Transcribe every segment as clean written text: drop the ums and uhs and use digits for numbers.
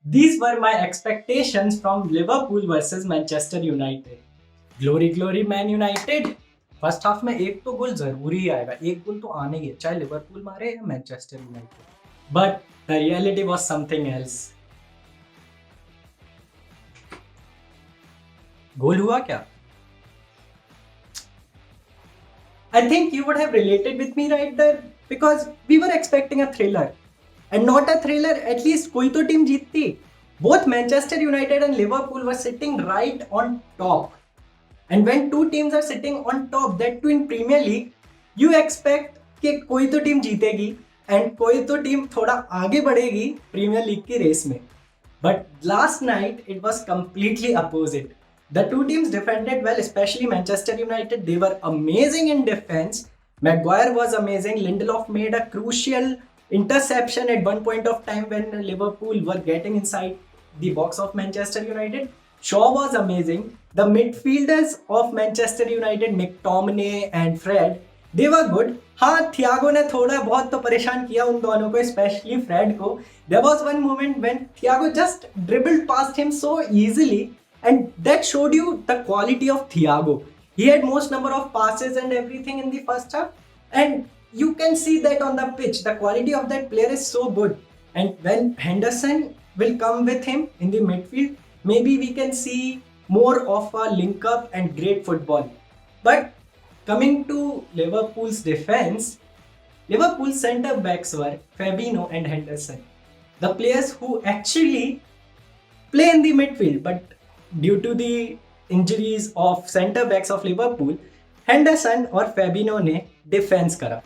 These were my expectations from Liverpool versus Manchester United. Glory glory Man United. First half में एक तो गोल जरूरी ही आएगा, एक गोल तो आने ही है, चाहे लिवरपूल मारे या Manchester United. But the reality was something else. Goal हुआ क्या? I think you would have related with me right there because we were expecting a thriller. And not a thriller, at least कोई तो team जीतती. Both Manchester United and Liverpool were sitting right on top. And when two teams are sitting on top, that too in Premier League, you expect कि कोई तो team जीतेगी and कोई तो team थोड़ा आगे बढ़ेगी प्रीमियर लीग की रेस में. But last night it was completely opposite. The two teams defended well, especially Manchester United. They were amazing in defense. Maguire was amazing. Lindelof made a crucial interception at one point of time when Liverpool were getting inside the box of Manchester United. Shaw was amazing. The midfielders of Manchester United, McTominay and Fred, they were good. हाँ, Thiago ने थोड़ा बहुत तो परेशान किया उन दोनों को, स्पेशली फ्रेड को. There was one moment when Thiago just dribbled past him so easily, and that showed you the quality of Thiago. He had most number of passes and everything in the first half, and you can see that on the pitch. The quality of that player is so good. And when Henderson will come with him in the midfield, maybe we can see more of a link up and great football. But coming to Liverpool's defense, Liverpool's centre backs were Fabinho and Henderson, the players who actually play in the midfield. But due to the injuries of centre backs of Liverpool, Henderson और Fabinho ने defence करा.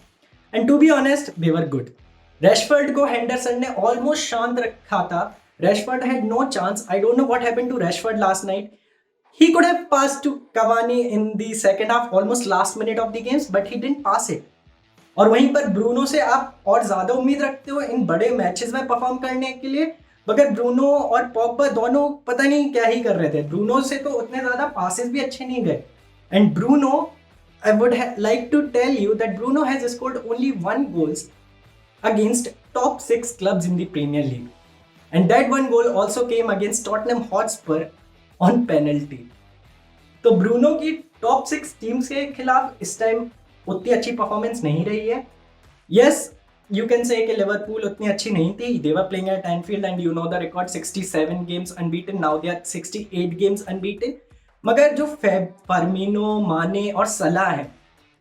And to be honest, they were good. Rashford को Henderson ने almost शांत रखा था. Rashford had no chance. I don't know what happened to Rashford last night. He could have passed to Cavani in the second half, almost last minute of the games, but he didn't pass it. और वहीं पर Bruno से आप और ज़्यादा उम्मीद रखते हो इन बड़े मैचेस में परफॉर्म करने के लिए, मगर ब्रूनो और पॉग्बा दोनों पता नहीं क्या ही कर रहे थे. ब्रूनो से तो उतने ज़्यादा पासेस भी अच्छे नहीं गए. And Bruno, I would like to tell you that Bruno has scored only 1 goal against top 6 clubs in the Premier League. And that 1 goal also came against Tottenham Hotspur on penalty. तो Bruno की top 6 teams के खिलाफ इस time उतनी अच्छी performance नहीं रही है. यस, you can say कि लिवरपूल उतनी अच्छी नहीं थी. They were playing at Anfield and you know the record, 67 games unbeaten. Now they are 68 games unbeaten. मगर जो फर्मिनो, माने और सलाह है,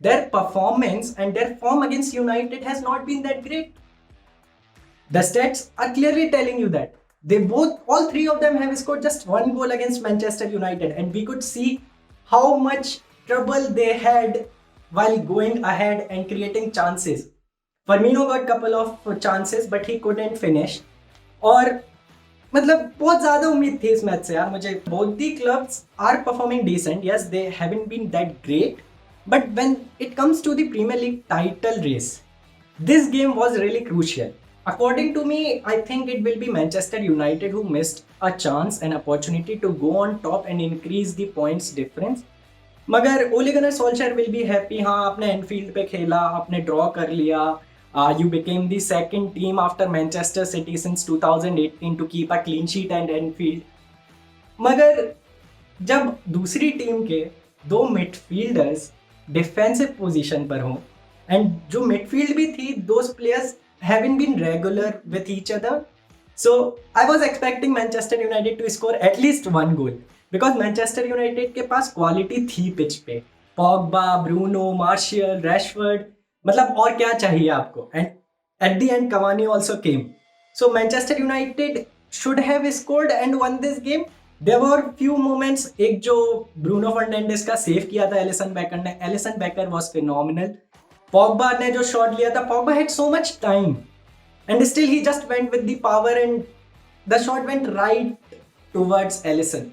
their performance and their form against United has not been that great. The stats are clearly telling you that. All three of them have scored just 1 goal against Manchester United, and we could see how much trouble they had while going ahead and creating chances. Firmino got couple of chances, but he couldn't finish. और मतलब बहुत ज़्यादा उम्मीद थी इस match से यार मुझे. Both the clubs are performing decent. Yes, they haven't been that great, but when it comes to the Premier League title race, this game was really crucial. According to me, I think it will be Manchester United who missed a chance, an opportunity to go on top and increase the points difference. मगर Ole Gunnar Solskjaer will be happy. हाँ, आपने Enfield पे खेला, आपने draw कर लिया. You became the second team after Manchester City since 2018 to keep a clean sheet and Anfield. मगर जब दूसरी टीम के 2 मिडफील्डर्स डिफेंसिव पोजीशन पर हों, एंड जो मिडफील्ड भी थी, those players haven't been regular with each other. So I was expecting Manchester United to score at least 1 goal because Manchester United के पास क्वालिटी थी पिच पे. पॉग्बा, ब्रूनो, मार्शियल, रैशफोर्ड, मतलब और क्या चाहिए आपको. And at the end Cavani also came. So Manchester United should have scored and won this game. There were few moments. एक जो ब्रूनो फर्नांडिस का सेव किया था एलिसन बेकर ने, Allison baker was phenomenal. Pogba ने जो shot लिया था, Pogba had so much time and still he just went with the power and the shot went right towards Alisson.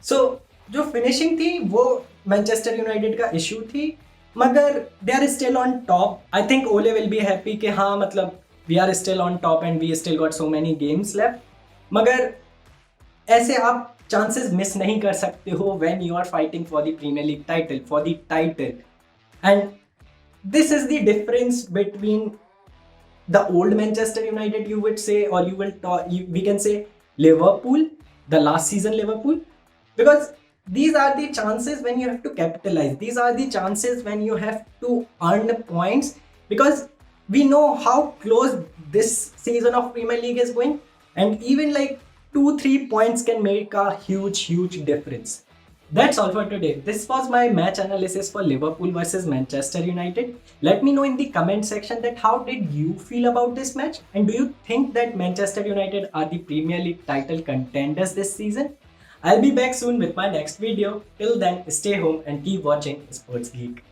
So जो finishing थी वो मैनचेस्टर यूनाइटेड का issue थी, मगर they are still on top. I think Ole will be happy कि हाँ मतलब we are still on top and we still got so many games left. मगर ऐसे आप चांसेस मिस नहीं कर सकते हो when you are fighting for the Premier League title, for the title. And this is the difference between the old Manchester United, you would say, or we can say Liverpool, the last season Liverpool, because these are the chances when you have to capitalize. These are the chances when you have to earn points, because we know how close this season of Premier League is going, and even like 2-3 points can make a huge difference. That's all for today. This was my match analysis for Liverpool versus Manchester United. Let me know in the comment section that how did you feel about this match, and do you think that Manchester United are the Premier League title contenders this season? I'll be back soon with my next video. Till then, stay home and keep watching Sports Geek.